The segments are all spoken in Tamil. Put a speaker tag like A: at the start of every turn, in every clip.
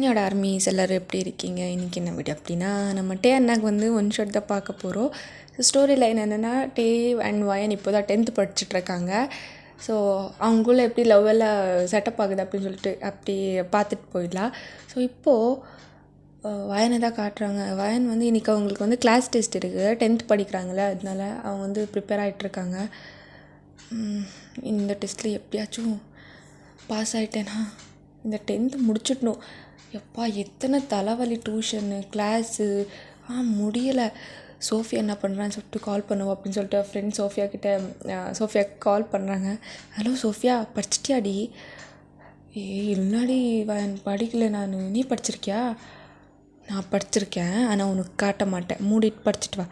A: என்னோட ஆர்மிஸ் எல்லோரும் எப்படி இருக்கீங்க? இன்றைக்கி என்ன வீடியோ அப்படின்னா, நம்ம டே அண்ணாக்கு வந்து ஒன் ஷாட் தான் பார்க்க போகிறோம். ஸ்டோரி லைன் என்னென்னா, டே அண்ட் வயன் இப்போ தான் 10th படிச்சுட்ருக்காங்க. ஸோ அவங்களுக்குள்ள எப்படி லவ்வெல்லாம் செட்டப் ஆகுது அப்படின்னு சொல்லிட்டு அப்படி பார்த்துட்டு போயிடலாம். ஸோ இப்போது வயனை தான் காட்டுறாங்க. வயன் வந்து இன்றைக்கி அவங்களுக்கு வந்து கிளாஸ் டெஸ்ட் இருக்குது. 10th படிக்கிறாங்களே, அதனால அவங்க வந்து ப்ரிப்பேர் ஆகிட்ருக்காங்க. இந்த டெஸ்ட்டில் எப்படியாச்சும் பாஸ் ஆகிட்டேன்னா இந்த 10th முடிச்சிடணும். எப்பா எத்தனை தலைவலி, டியூஷனு கிளாஸு முடியலை. சோஃபியா என்ன பண்ணுறான்னு சொல்லிட்டு கால் பண்ணுவோம் அப்படின்னு சொல்லிட்டு ஃப்ரெண்ட் சோஃபியா கிட்டே சோஃபியாவுக்கு கால் பண்ணுறாங்க. Hello Sofia, படிச்சிட்டியாடி? இல்லைடி படிக்கலை நான். நீ படிச்சிருக்கியா? நான் படிச்சிருக்கேன், ஆனால் உனக்கு காட்ட மாட்டேன். மூடிட்டு படிச்சுட்டு வா.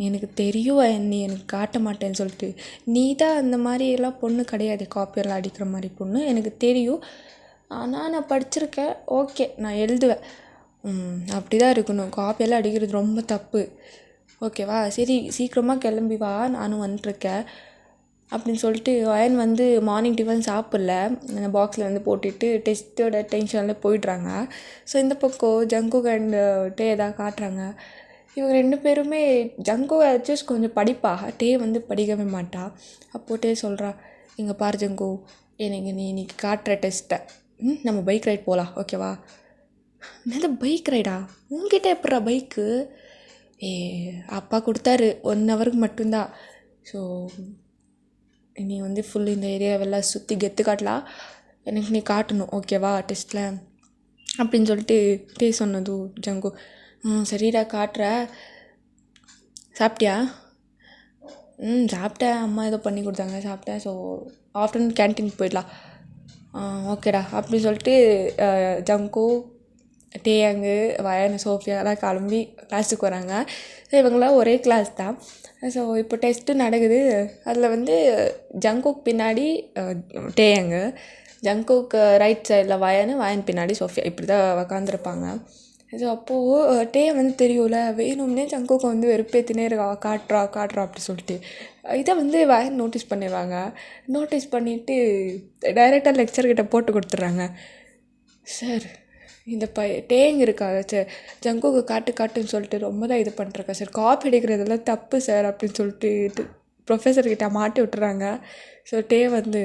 A: எனக்கு தெரியும் நீ எனக்கு காட்ட மாட்டேன்னு சொல்லிட்டு. நீ தான் அந்த மாதிரி எல்லாம் பொண்ணு கிடையாது, காப்பியெல்லாம் அடிக்கிற மாதிரி பொண்ணு எனக்கு தெரியும். ஆனால் நான் படிச்சிருக்கேன், ஓகே நான் எழுதுவேன். அப்படி தான் இருக்கணும். காப்பியெல்லாம் அடிக்கிறது ரொம்ப தப்பு, ஓகேவா? சரி சீக்கிரமாக கிளம்பி வா, நானும் வந்துட்டுருக்கேன் அப்படின்னு சொல்லிட்டு வயன் வந்து மார்னிங் டிஃபன் சாப்பிடல, அந்த பாக்ஸில் வந்து போட்டுட்டு டெஸ்ட்டோட டென்ஷனில் போயிடுறாங்க. ஸோ இந்த பக்கம் ஜங்குக் அண்ட் டே தான் காட்டுறாங்க. இவங்க 2 பேருமே ஜங்கு அட்ஜஸ்ட் கொஞ்சம் படிப்பா, டே வந்து படிக்கவே மாட்டா. அப்போது டே சொல்கிறா, இங்கே பாரு ஜங்கு, எனக்கு நீ இன்னைக்கு காட்டுற டெஸ்ட்டை நம்ம பைக் ரைட் போகலாம், ஓகேவா? என்னது பைக் ரைடா? உங்ககிட்ட எப்பட்றா பைக்கு? அப்பா கொடுத்தாரு 1 ஹவருக்கு மட்டும்தான். ஸோ நீ வந்து ஃபுல் இந்த ஏரியாவெல்லாம் சுற்றி கெத்து காட்டலாம், எனக்கு நீ காட்டணும், ஓகேவா டெஸ்ட்டில் அப்படின்னு சொல்லிட்டு டே சொன்னதும் ஜங்கு சரிடா காட்டுற. சாப்பிட்டியா? சாப்பிட்டேன், அம்மா ஏதோ பண்ணி கொடுத்தாங்க, சாப்பிட்டேன். ஸோ ஆஃப்டர்நூன் கேன்டீனுக்கு போயிடலாம். ஓகேடா அப்படின்னு சொல்லிட்டு ஜங்கு, டேயங்கு, வயன், சோஃபியாலாம் கிளம்பி கிளாஸுக்கு வராங்க. ஸோ இவங்களாம் ஒரே கிளாஸ் தான். ஸோ இப்போ டெஸ்ட்டு நடக்குது. அதில் வந்து ஜங்குக்கு பின்னாடி டேயங்கு, ஜங்குக்கு ரைட் சைடில் வயன் பின்னாடி சோஃபியா, இப்படி தான் உக்காந்துருப்பாங்க. ஸோ அப்போது டே வந்து தெரியும்ல, வேணும்னே ஜங்குக்கு வந்து வெறுப்பேற்றினே இருக்கா, காட்டுறா அப்படி சொல்லிட்டு. இதை வந்து வயன் நோட்டீஸ் பண்ணிடுவாங்க. நோட்டீஸ் பண்ணிவிட்டு டைரெக்டாக லெக்சர்கிட்ட போட்டு கொடுத்துட்றாங்க. சார் இந்த டேங்க இருக்கா சார், ஜங்குக்கு காட்டுன்னு சொல்லிட்டு ரொம்ப தான் இது பண்ணிருக்கா சார், காப்பி அடிக்கிறதெல்லாம் தப்பு சார் அப்படின்னு சொல்லிட்டு ப்ரொஃபஸர்கிட்ட மாட்டி விட்டுறாங்க. ஸோ டே வந்து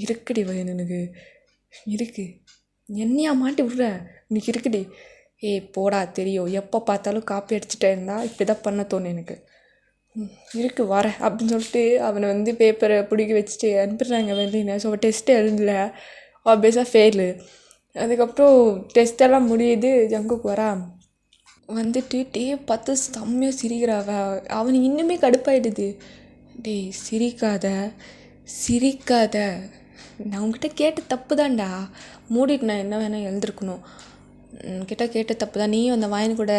A: இருக்குடி வயன், எனக்கு இருக்குது, என்னையா மாட்டி விட்ற, இன்னைக்கு இருக்குடி. போடா தெரியும், எப்போ பார்த்தாலும் காப்பி அடிச்சுட்டே இருந்தால் இப்படி தான் பண்ண தோணும் எனக்கு. இருக்கு வரேன் அப்படின்னு சொல்லிட்டு அவனை வந்து பேப்பரை பிடிக்க வச்சுட்டு அனுப்பிடுறாங்க வெளியில. ஸோ டெஸ்ட்டு எழுதல, ஆப்வியஸாக ஃபெயிலு. அதுக்கப்புறம் டெஸ்ட்டெல்லாம் முடியுது. ஜங்குக்கு வரா வந்துட்டு டே பார்த்து செம்மையாக சிரிக்கிறாவ. அவனுக்கு இன்னுமே கடுப்பாயிடுது. டேய் சிரிக்காத, நான் உங்ககிட்ட கேட்ட தப்பு தான்டா, மூடிட்டு நான் என்ன வேணால் எழுந்திருக்கணும். கிட்ட கேட்ட தப்பு தான். நீயும் அந்த வயன் கூட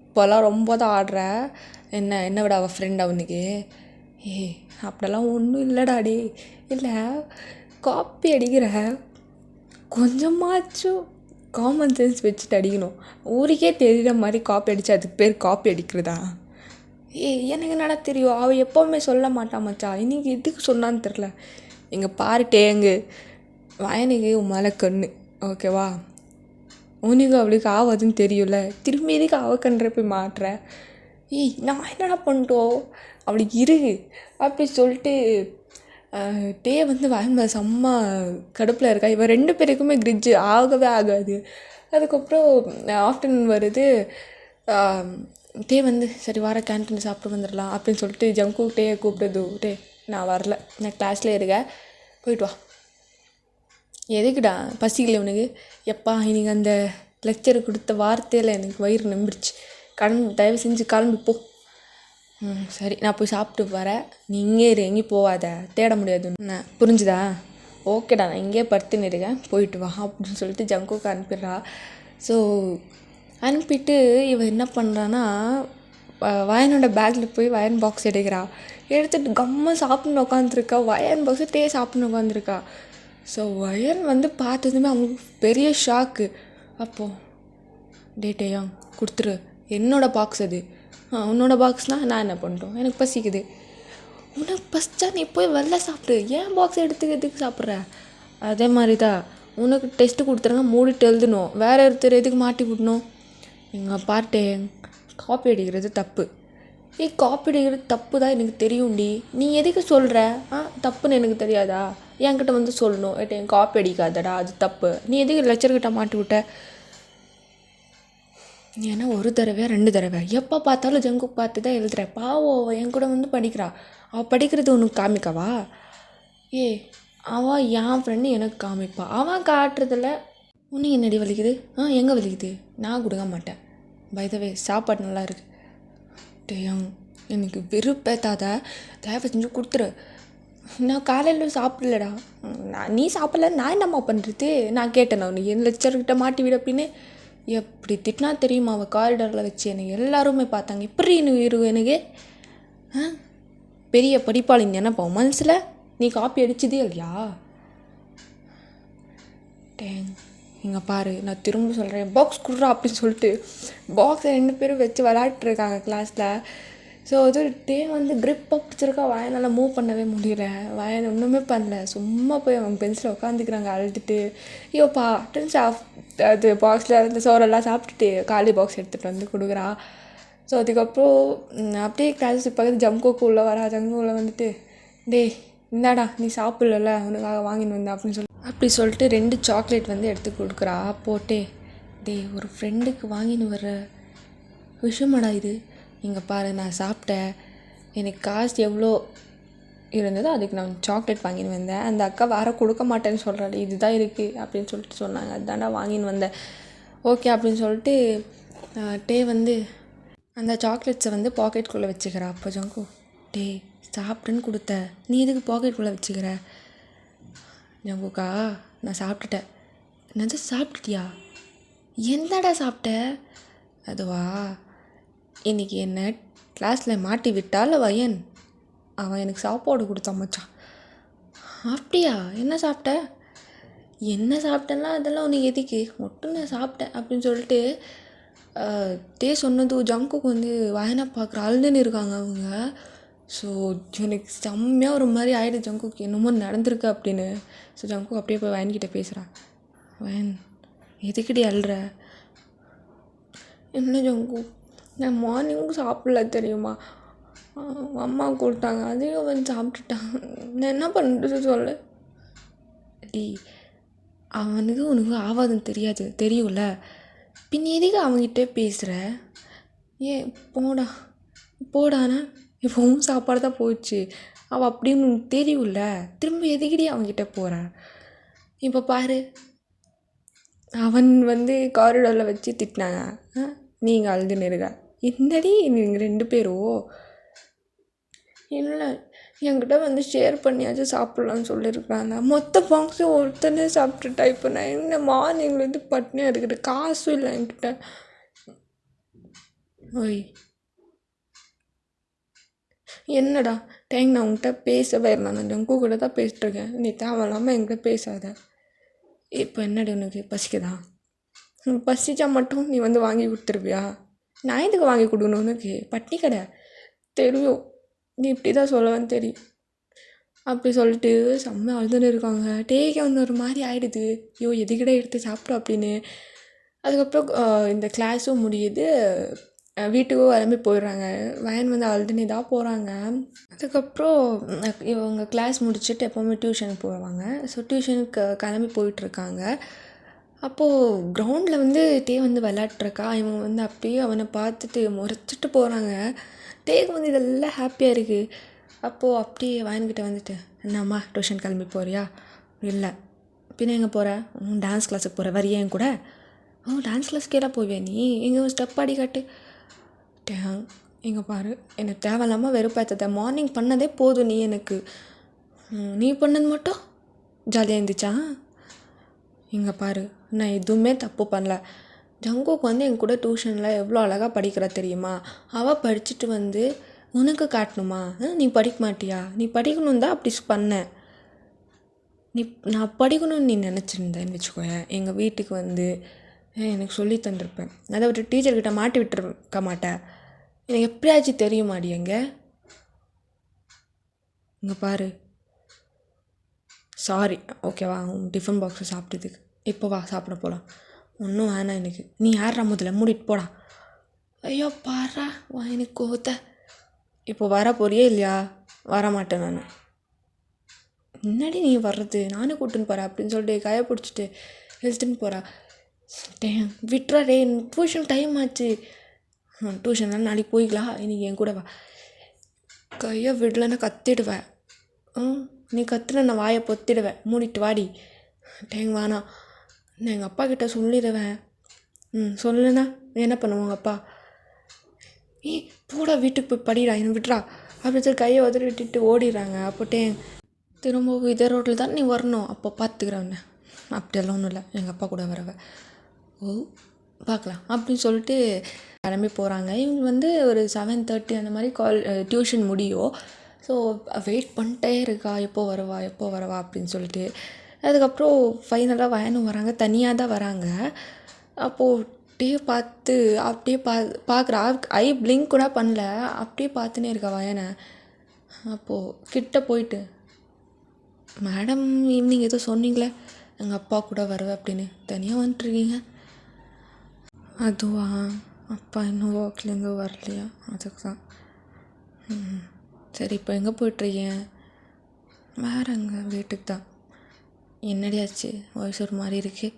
A: இப்போல்லாம் ரொம்ப தான் ஆடுற, என்ன விட அவள் ஃப்ரெண்ட் அவனுக்கு. அப்படிலாம் ஒன்றும் இல்லைடாடி. இல்லை, காப்பி அடிக்கிற, கொஞ்சமாச்சும் காமன் சென்ஸ் வச்சுட்டு அடிக்கணும். ஊருக்கே தெரிகிற மாதிரி காப்பி அடித்து அதுக்கு பேர் காப்பி அடிக்கிறதா? எனக்கு என்னடா தெரியும், அவள் எப்போவுமே சொல்ல மாட்டான் மச்சான், இன்றைக்கி எதுக்கு சொன்னான்னு தெரில. இங்கே பாரு டேங்கு, வயனுக்கு உன் மேலே கண்ணு, ஓகேவா? உனக்கு அவளுக்கு ஆகாதுன்னு தெரியும்ல, திரும்பி எதுக்கு அவக்கன்ற போய் மாட்டுற? நான் என்னடா பண்ணிட்டோம், அவளுக்கு இருக்கு அப்படி சொல்லிட்டு டே வந்து வயன் மேலே செம்ம கடுப்பில் இருக்கா. இவன் 2 பேருக்குமே கிரிட்ஜு ஆகவே ஆகாது. அதுக்கப்புறம் ஆஃப்டர்நூன் வருது. டே வந்து சரி வர கேன்டீன் சாப்பிட்டு வந்துடலாம் அப்படின்னு சொல்லிட்டு ஜங்கு டேயை கூப்பிடுது. டே நான் வரல, நான் கிளாஸில் இருக்கேன், போயிட்டு வா. எதுக்குடா, பசிக்கல உனக்கு? எப்பா இன்னைக்கு அந்த லெக்சர் கொடுத்த வார்த்தையில் எனக்கு வயிறு நம்பிடுச்சு, தயவு செஞ்சு கிளம்பி போ. சரி நான் போய் சாப்பிட்டு வரேன், நீ இங்கே இரு, எங்கேயும் போகாத, தேட முடியாதுன்னு புரிஞ்சுதா? ஓகேடா, நான் இங்கேயே படுத்துன்னு இருக்கேன், போயிட்டு வா அப்படின்னு சொல்லிட்டு ஜங்குக்கு அனுப்பிடுறா. ஸோ அனுப்பிட்டு இவன் என்ன பண்ணுறான்னா, வயனோட பேக்கில் போய் வயன் பாக்ஸ் எடுத்துகிட்டு கம்மா சாப்பிட்னு உட்காந்துருக்கா. வயன் பாக்ஸு டே சாப்பிட்னு உட்காந்துருக்கா. ஸோ வயன் வந்து பார்த்ததுமே அவங்களுக்கு பெரிய ஷாக்கு. அப்போது டேயாங் கொடுத்துரு, என்னோடய பாக்ஸ் அது. உன்னோட பாக்ஸ்னால் நான் என்ன பண்ணிட்டோம், எனக்கு பசிக்குது. உனக்கு பசிச்சா நீ போய் வெளில சாப்பிடு, ஏன் பாக்ஸ் எடுத்துக்கிறதுக்கு சாப்பிட்ற? அதே மாதிரி தான் உனக்கு டெஸ்ட்டு கொடுத்துருங்க மூடிட்டு எழுதணும், வேறு ஒருத்தர் எதுக்கு மாட்டி விடணும்? எங்கள் பாட்டே காப்பி அடிக்கிறது தப்பு. காப்பி அடிக்கிறது தப்பு தான் எனக்கு தெரியும்டி, நீ எதுக்கு சொல்கிற? தப்புன்னு எனக்கு தெரியாதா? என்கிட்ட வந்து சொல்லணும், என் காப்பி அடிக்காதடா அது தப்பு, நீ எதுக்கு லெக்சர்கிட்ட மாட்டி விட்ட? ஏன்னா ஒரு தடவை 2 தடவை எப்போ பார்த்தாலும் ஜங்குக் பார்த்து தான் எழுதுற. பாவம் என் கூட வந்து படிக்கிறா, அவள் படிக்கிறது உனக்கு காமிக்கவா? அவள் என் ஃப்ரெண்டு எனக்கு காமிப்பா, அவன் காட்டுறதில்ல. உனக்கு என்னடி வலிக்குது? எங்கே வலிக்குது? நான் கொடுக்க மாட்டேன். பை த வே சாப்பாடு நல்லா இருக்கு. எனக்கு விருப்பத்தாத, தயவு செஞ்சு கொடுத்துரு. நான் காலையில் சாப்பிடலடா. நீ சாப்பிடல, நான் என்னம்மா பண்ணுறது? நான் கேட்டேன், உனக்கு என் லெக்சர்கிட்ட மாட்டி விட அப்படின்னு. எப்படி திட்டினா தெரியுமா? அவள் காரிடாரில் வச்சு எனக்கு எல்லாருமே பார்த்தாங்க. இப்படி எனக்கு பெரிய படிப்பாளிங்க நினைப்பா மனசில். நீ காப்பி அடிச்சதே இல்லையா? இங்கே பாரு, நான் திரும்ப சொல்கிறேன், பாக்ஸ் கொடுறா அப்படின்னு சொல்லிட்டு பாக்ஸை 2 பேரும் வச்சு விளையாட்டுருக்காங்க கிளாஸில். ஸோ அது வந்து க்ரிப்பாக பிடிச்சிருக்கா, வாயனால் மூவ் பண்ணவே முடியல, வாயனை ஒன்றுமே பண்ணல, சும்மா போய் அவங்க பென்சில் உட்காந்துக்கிறாங்க அழுதுட்டு. ஐயோப்பா அட்டன்ஸ் ஆஃப். அது பாக்ஸில் இருந்த சோறெல்லாம் சாப்பிட்டுட்டு காலி பாக்ஸ் எடுத்துகிட்டு வந்து கொடுக்குறா. ஸோ அதுக்கப்புறம் அப்படியே கிளாஸ் பக்கத்து ஜம்கோக்கு உள்ளே வரா. ஜம்கோவில் வந்துட்டு, இந்தாடா நீ சாப்பிட்ல, உனக்காக வாங்கின்னு வந்தேன் அப்படின்னு அப்படி சொல்லிட்டு 2 சாக்லேட் வந்து எடுத்து கொடுக்குறா. போட்டே ஒரு ஃப்ரெண்டுக்கு வாங்கின்னு வர்ற விஷயமாடா இது? இங்கே பாரு, நான் சாப்பிட்டேன், எனக்கு காசு எவ்வளோ இருந்ததோ அதுக்கு நான் சாக்லேட் வாங்கின்னு வந்தேன். அந்த அக்கா வேறு கொடுக்க மாட்டேன்னு சொல்கிறாடி, இதுதான் இருக்குது அப்படின்னு சொல்லிட்டு சொன்னாங்க, அதுதான்டா வாங்கின்னு வந்தேன். ஓகே அப்படின்னு சொல்லிட்டு வந்து அந்த சாக்லேட்ஸை வந்து பாக்கெட்டுக்குள்ளே வச்சுக்கிறா. அப்போ ஜங்கு, சாப்பிட்டுன்னு கொடுத்த, நீ எதுக்கு பாக்கெட்டுக்குள்ளே வச்சுக்கிற? ஜங்குக்கா, நான் சாப்பிட்டுட்டேன். என்னது சாப்பிட்டுட்டியா? என்னடா சாப்பிட்ட? அதுவா, இன்றைக்கி என்ன கிளாஸில் மாட்டி விட்டால் வயன், அவன் எனக்கு சாப்பாடு கொடுத்தான் மச்சான். அப்படியா? என்ன சாப்பிட்ட? என்ன சாப்பிட்டேன்னா அதெல்லாம் உனக்கு எதுக்கு, மட்டும் நான் சாப்பிட்டேன் அப்படின்னு சொல்லிட்டு சொன்னது ஜங்குக்கு வந்து வயனை பார்க்குற அழுதுன்னு இருக்காங்க அவங்க. ஸோ எனக்கு செம்மையாக ஒரு மாதிரி ஆகிடுது, ஜங்குக்கு என்னமோ நடந்திருக்கு அப்படின்னு. ஸோ ஜங்கு அப்படியே போய் வயன்கிட்ட பேசுகிறான். வயன், எதுக்கடி அழுற? என்ன ஜங்கு, நான் மார்னிங்கும் சாப்பிடல தெரியுமா, அம்மா கொடுத்தாங்க, அதையும் வந்து சாப்பிட்டுட்டான், நான் என்ன பண்ணுறது சொல்லு? அவனுக்கு உனக்கு ஆவாதுன்னு தெரியும்ல, பின் எதுக்கு அவங்ககிட்ட பேசுகிற? போடானா இப்போவும் சாப்பாடு தான் போச்சு, அவள் அப்படின்னு உனக்கு தெரியும்ல, திரும்ப எதுக்கடி அவங்ககிட்ட போகிற? இப்போ பாரு, அவன் வந்து காரிடாரில் வச்சு திட்டினாங்க, நீங்கள் அழுதுன்னு இருக்க. என்னடி நீங்கள் 2 பேரும்? இல்லை, என்கிட்ட வந்து ஷேர் பண்ணியாச்சும் சாப்பிட்லான்னு சொல்லியிருக்காங்க. மொத்த பாக்ஸும் ஒருத்தனே சாப்பிட்டுட்டா. இப்போ நான் என்ன மார்னிங்லேருந்து பட்னியாக இருக்குது, காசும் இல்லை என்கிட்ட. ஓய் என்னடா நான் உங்கள்கிட்ட பேசவே இல்லை, நான் ஜங்கு கூட தான் பேசிட்டுருக்கேன், நீ தேவையில்லாமல் என்கிட்ட பேசாத. இப்போ என்னடி உனக்கு பசிக்குதா? பசிச்சா மட்டும் நீ வந்து வாங்கி கொடுத்துருவியா? நான் எதுக்கு வாங்கி கொடுக்கணும் உனக்கு? பட்னி கடை தெரியும், நீ இப்படி தான் சொல்லுவேன்னு தெரியும். அப்படி சொல்லிட்டு செம்ம அழுதுன்னு இருக்காங்க. டேக்கே வந்து ஒரு மாதிரி ஆகிடுது, எதுக்கிட்ட எடுத்து சாப்பிட்டோம் அப்படின்னு. அதுக்கப்புறம் இந்த கிளாஸும் முடியுது, வீட்டுக்கும் கிளம்பி போயிடுறாங்க. வயன் வந்து அழுதுனே தான் போகிறாங்க. அதுக்கப்புறம் இவங்க கிளாஸ் முடிச்சுட்டு எப்போவுமே டியூஷனுக்கு போவாங்க. ஸோ டியூஷனுக்கு கிளம்பி போயிட்டுருக்காங்க. அப்போது கிரவுண்டில் வந்து வந்து விளையாட்ருக்கா. இவங்க வந்து அப்படியே அவனை பார்த்துட்டு முறைச்சிட்டு போகிறாங்க. வந்து இதெல்லாம் ஹாப்பியாக இருக்குது. அப்போது அப்படியே வயன்கிட்ட வந்துட்டு, என்னம்மா டியூஷன் கிளம்பி போகிறியா? இல்லை. பின்ன எங்கே போகிற? டான்ஸ் கிளாஸுக்கு போகிற, வரியா என் கூட? டான்ஸ் கிளாஸ்க்கு எல்லாம் போவியா நீ? எங்கே ஒரு ஸ்டெப் ஆடி காட்டு. இங்கே பாரு, எனக்கு தேவையில்லாமல் வெறுப்பாய்த்தத. மார்னிங் பண்ணதே போதும், நீ எனக்கு நீ பண்ணது மட்டும் ஜாலியாக இருந்துச்சா? இங்கே பாரு, நான் எதுவுமே தப்பு பண்ணல. ஜங்குக்கு வந்து என் கூட டியூஷனில் எவ்வளோ அழகாக படிக்கிறா தெரியுமா? அவள் படிச்சுட்டு வந்து உனக்கு காட்டணுமா? நீ படிக்க மாட்டியா? நீ படிக்கணும் தான் அப்படி பண்ணேன். நான் படிக்கணும்னு நீ நினச்சிருந்தேன்னு வச்சுக்கோயேன், எங்கள் வீட்டுக்கு வந்து எனக்கு சொல்லி தந்திருப்பேன். அதை விட்டு டீச்சர்கிட்ட மாட்டி விட்டுருக்க மாட்டேன். எனக்கு எப்படியாச்சும் தெரியுமாடி எங்கே? இங்கே பாரு, சாரி ஓகேவா, உன் டிஃபன் பாக்ஸை சாப்பிட்டதுக்கு. இப்போ வா சாப்பிட போகலாம். ஒன்றும் வேணாம் எனக்கு. நீ யாரா முதல்ல மூடிட்டு போடா. ஐயோ பாரா வா எனக்கு கோவத்தை. இப்போ வர போறியே இல்லையா? வரமாட்டேன் நான். முன்னாடி நீ வர்றது நானே கூட்டுன்னு போகிறேன் அப்படின்னு சொல்லிட்டு கையை பிடிச்சிட்டு இழுத்துன்னு போகிறா. விட்டுறா டே, டியூஷன் டைம் ஆச்சு. டியூஷன்லாம் நாளைக்கு போய்க்கலாம், இன்றைக்கி என் கூட வா. கையை விடலைன்னா கத்திடுவேன். நீ கத்துன நான் வாயை பொத்திடுவேன். மூடிட்டு வாடி. வேணாம், நான் எங்கள் அப்பா கிட்ட சொல்லிடுவேன். சொல்லுன்னா என்ன பண்ணுவாங்க அப்பா? போடா வீட்டுக்கு போய் படிடா, என்ன விட்றா அப்படின்னு சொல்லி கையை உதறி விட்டுட்டு ஓடிடுறாங்க. அப்போட்டே திரும்பவும் இதே ரோட்டில் தான் நீ வரணும், அப்போ பார்த்துக்கிறவன. அப்படியெல்லாம் ஒன்றும் இல்லை, எங்கள் அப்பா கூட வரவ. பார்க்கலாம் அப்படின்னு சொல்லிட்டு கிளம்பி போகிறாங்க. இவங்க ஒரு 7:30 அந்த மாதிரி டியூஷன் முடியும். ஸோ வெயிட் பண்ணிட்டே இருக்கா, எப்போ வருவா அப்படின்னு சொல்லிட்டு. அதுக்கப்புறம் ஃபைனலாக வயனும் வராங்க, தனியாக தான் வராங்க. அப்போது அப்படியே பார்க்குறா. ஐ பிளிங்க் கூட பண்ணல, அப்படியே பார்த்துனே இருக்கா வயனை. அப்போது கிட்ட போயிட்டு, மேடம் ஈவினிங் ஏதோ சொன்னீங்களே எங்கள் அப்பா கூட வருவேன் அப்படின்னு, தனியாக வந்துட்டுருக்கீங்க. அதுவா, அப்பா இன்னும் ஒர்க்லேருந்து வரலையா, அதுக்கு தான். சரி, இப்போ எங்கே போய்ட்ருக்கேன்? வேறு எங்கே, வீட்டுக்கு தான். என்னடி ஆச்சு, வயசு ஒரு மாதிரி இருக்கு?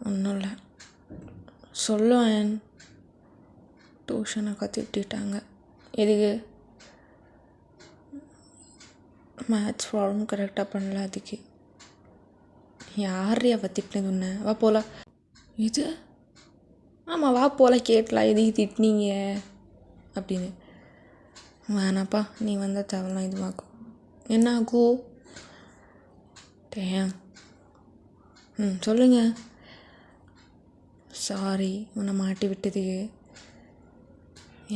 A: ஒன்றும் இல்லை, சொல்லுவேன். டியூஷனை கற்றுக்கிட்டாங்க. எதுக்கு? மேத்ஸ் ப்ராப்ளம் கரெக்டாக பண்ணல, அதுக்கு. யாரையா திட்டினது ஒன்று? வா போகலாம். இது ஆமாம், வா போகலாம். கேட்கலாம், எதுக்கு திட்டினீங்க அப்படின்னு. வேணாப்பா, நீ வந்தால் தேவலாம் இதுவாகும். என்ன ஆகும்? சொல்லுங்க. சாரி, உன்னை மாட்டி விட்டதுக்கு.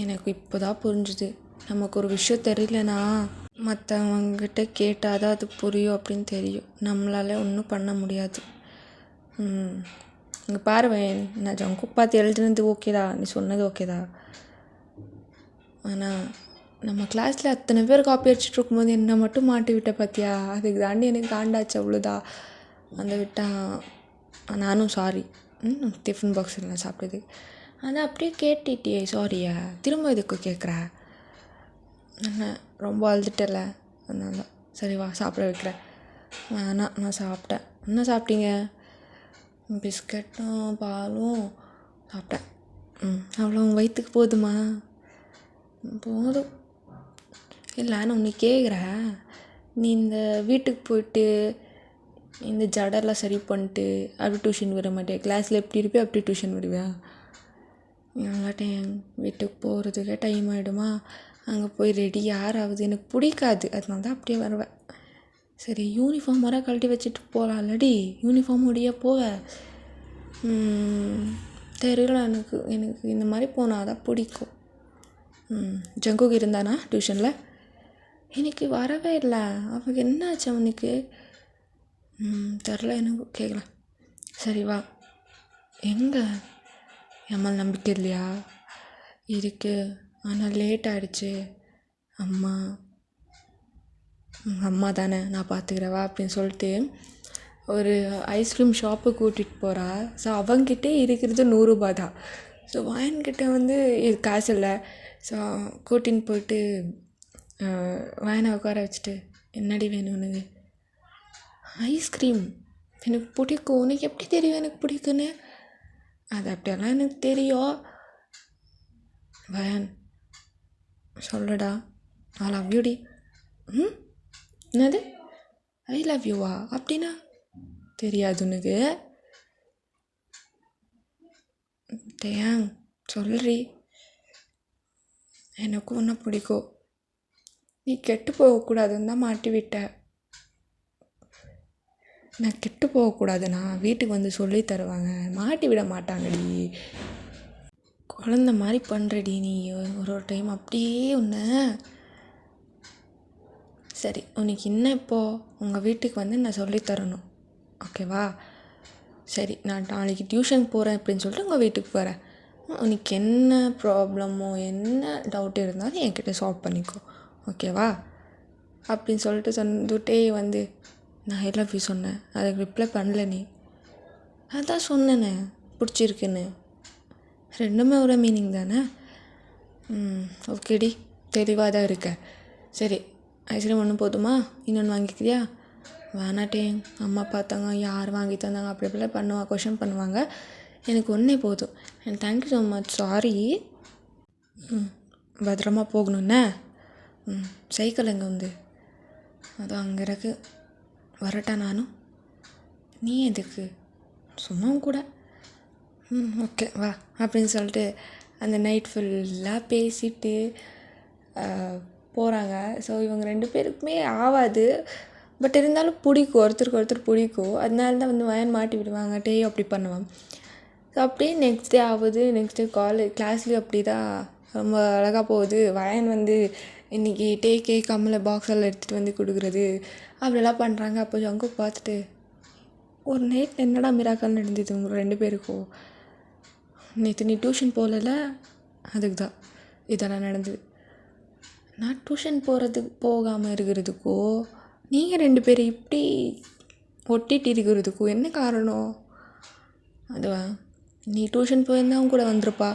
A: எனக்கு இப்போ தான் புரிஞ்சுது, நமக்கு ஒரு விஷயம் தெரியலனா மற்றவங்கிட்ட கேட்டால் தான் அது புரியும் அப்படின்னு தெரியும். நம்மளால ஒன்றும் பண்ண முடியாது. இங்கே பாருவேன், நான் ஜங்கு பார்த்து எழுதுனது ஓகேதா, நீ சொன்னது ஓகேதா. ஆனால் நம்ம கிளாஸில் அத்தனை பேர் காப்பி அடிச்சுட்டு இருக்கும்போது என்னை மட்டும் மாட்டி விட்ட பார்த்தியா, அதுக்கு தாண்டி எனக்கு காண்டாச்சு, அவ்வளோதா. அந்த விட்டான். நானும் சாரி. டிஃபன் பாக்ஸில் நான் சாப்பிட்டது. ஆனால் அப்படியே கேட்டுட்டியே சாரியா, திரும்ப இதுக்கு கேட்குற? ரொம்ப அழுதுட்டல, அதனால சரி வா சாப்பிட வைக்கிறேன். வேணாம், நான் சாப்பிட்டேன். என்ன சாப்பிட்டீங்க? பிஸ்கட்டும் பாலும் சாப்பிட்டேன். அவ்வளோ வயிற்றுக்கு போதுமா? போதும். இல்லை, நான் ஒன்று கேட்குறேன். நீ இந்த வீட்டுக்கு போயிட்டு இந்த ஜடெல்லாம் சரி பண்ணிட்டு அப்படி டியூஷன் விட மாட்டேன். கிளாஸில் எப்படி இருப்பே அப்படி டியூஷன் விடுவியா? இல்லாட்டேன் வீட்டுக்கு போகிறதுக்கே டைம் ஆகிடுமா, அங்கே போய் ரெடி யாராவது எனக்கு பிடிக்காது, அதனால தான் அப்படியே வருவேன். சரி, யூனிஃபார்ம் வர கழட்டி வச்சுட்டு போகலாம்லடி, யூனிஃபார்ம் முடிய போவேன். தெரியல, எனக்கு இந்த மாதிரி போனால் தான் பிடிக்கும். ஜங்குக்கு இருந்தானா டியூஷனில்? எனக்கு வரவே இல்லை. அவனுக்கு என்ன ஆச்சு அவனுக்கு? தெரில, எனக்கு கேட்கலாம். சரி வா. எங்கே? எம்மால் நம்பிக்கை இல்லையா? இருக்குது, ஆனால் லேட் ஆகிடுச்சு. அம்மா தானே, நான் பார்த்துக்கிறவா அப்படின்னு சொல்லிட்டு ஒரு ஐஸ்கிரீம் ஷாப்பு கூட்டிகிட்டு போகிறா. ஸோ அவங்ககிட்டே இருக்கிறது 100 ரூபா தான். ஸோ வாயன்கிட்ட காசு இல்லை. ஸோ கூட்டின்னு போயிட்டு வாயனை உட்கார வச்சுட்டு, என்னடி வேணும் உனக்கு? ஐஸ்கிரீம் எனக்கு பிடிக்கும். உனக்கு எப்படி தெரியும் எனக்கு பிடிக்குன்னு? அது அப்படியெல்லாம் எனக்கு தெரியும். வயன் சொல்லுடா, ஐ லவ் யூடி. என்னது ஐ லவ் யூவா? அப்படின்னா தெரியாது உனக்கு? டேங் சொல்றி, எனக்கும் ஒன்று பிடிக்கும். நீ கெட்டு போகக்கூடாதுன்னு தான் மாட்டி விட்ட. நான் கெட்டு போகக்கூடாதுண்ணா வீட்டுக்கு சொல்லி தருவாங்க, மாட்டி விட மாட்டாங்கடி. குழந்த மாதிரி பண்ணுறடி நீ ஒரு டைம் அப்படியே ஒன்று. சரி, உனக்கு என்ன இப்போது உங்கள் வீட்டுக்கு நான் சொல்லித்தரணும், ஓகேவா? சரி, நான் நாளைக்கு டியூஷன் போகிறேன் அப்படின்னு சொல்லிட்டு உங்கள் வீட்டுக்கு போகிறேன். உனக்கு என்ன ப்ராப்ளமோ என்ன டவுட் இருந்தாலும் என்கிட்ட சால்வ் பண்ணிக்கோ, ஓகேவா? அப்படின்னு சொல்லிட்டு சொந்துட்டே நான் ஐ லவ் யூ சொன்னேன், அதுக்கு ரிப்ளை பண்ணல நீ. அதான் சொன்னேனே பிடிச்சிருக்குன்னு. ரெண்டுமே ஒரு மீனிங் தானே. ஓகேடி, தெளிவாக தான் இருக்க. சரி, ஐஸ்கிரீம் ஒன்று போதுமா, இன்னொன்று வாங்கிக்கிறியா? வேணாட்டே, அம்மா பார்த்தாங்க, யார் வாங்கி தந்தாங்க அப்படி இப்படிலாம் கொஷின் பண்ணுவாங்க. எனக்கு ஒன்றே போதும். Thank you so much, sorry. பத்திரமா போகணுண்ணே. சைக்கிள் எங்கே வந்து? அதான் அங்கே இருக்கு, வரட்டா நானும்? நீ எதுக்கு? சும்மா கூட. ஓகே வா அப்படின்னு சொல்லிட்டு அந்த நைட் ஃபுல்லாக பேசிட்டு போகிறாங்க. ஸோ இவங்க 2 பேருக்குமே ஆகாது, பட் இருந்தாலும் பிடிக்கும், ஒருத்தருக்கு ஒருத்தர் பிடிக்கும். அதனால தான் வந்து வயன் மாட்டி விடுவாங்க, டேயும் அப்படி பண்ணுவான். ஸோ அப்படியே நெக்ஸ்ட் டே ஆகுது. நெக்ஸ்ட் டே கிளாஸ்லேயும் அப்படி தான் ரொம்ப அழகாக போகுது. வயன் வந்து இன்றைக்கி டே கேட்காமல பாக்ஸில் எடுத்துகிட்டு வந்து கொடுக்குறது அப்படிலாம் பண்ணுறாங்க. அப்போ ஜங்குக் பார்த்துட்டு, ஒரு நைட் என்னடா மிராக்கல் நடந்தது உங்கள் 2 பேருக்கும்? நேற்று நீ டியூஷன் போகல, அதுக்கு தான் இதெல்லாம் நடந்தது. நான் டியூஷன் போகாமல் இருக்கிறதுக்கோ நீங்கள் 2 பேர் இப்படி ஒட்டிட்டு இருக்கிறதுக்கோ என்ன காரணம்? அதுவா, நீ டியூஷன் போயிருந்தா அவன் கூட வந்திருப்பா.